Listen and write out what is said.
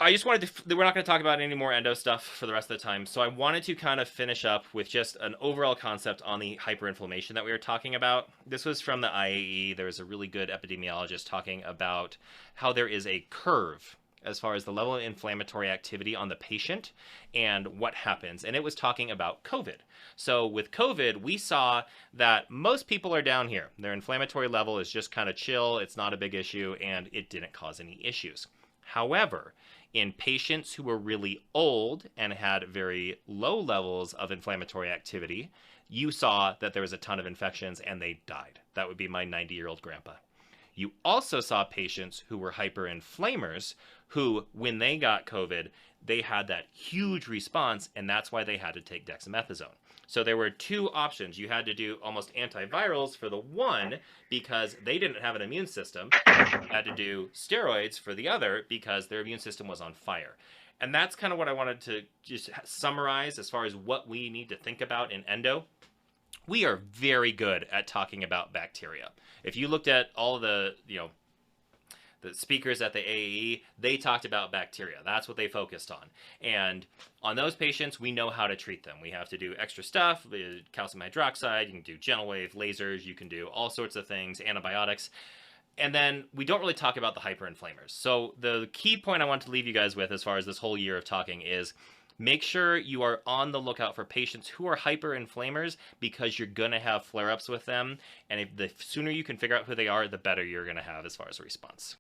I just wanted to, we're not going to talk about any more endo stuff for the rest of the time. So I wanted to kind of finish up with just an overall concept on the hyperinflammation that we were talking about. This was from the IAE. There was a really good epidemiologist talking about how there is a curve as far as the level of inflammatory activity on the patient and what happens. And it was talking about COVID. So with COVID, we saw that most people are down here. Their inflammatory level is just kind of chill. It's not a big issue, and it didn't cause any issues. However, in patients who were really old and had very low levels of inflammatory activity, you saw that there was a ton of infections and they died. That would be my 90-year-old grandpa. You also saw patients who were hyperinflamers who, when they got COVID, they had that huge response, and that's why they had to take dexamethasone. So there were two options. You had to do almost antivirals for the one because they didn't have an immune system. You had to do steroids for the other because their immune system was on fire. And that's kind of what I wanted to just summarize as far as what we need to think about in endo. We are very good at talking about bacteria. If you looked at all the, the speakers at the AAE, they talked about bacteria. That's what they focused on. And on those patients, we know how to treat them. We have to do extra stuff, calcium hydroxide, you can do gentle wave, lasers, you can do all sorts of things, antibiotics. And then we don't really talk about the hyperinflamers. So the key point I want to leave you guys with as far as this whole year of talking is make sure you are on the lookout for patients who are hyperinflamers because you're going to have flare-ups with them. And if the sooner you can figure out who they are, the better you're going to have as far as a response.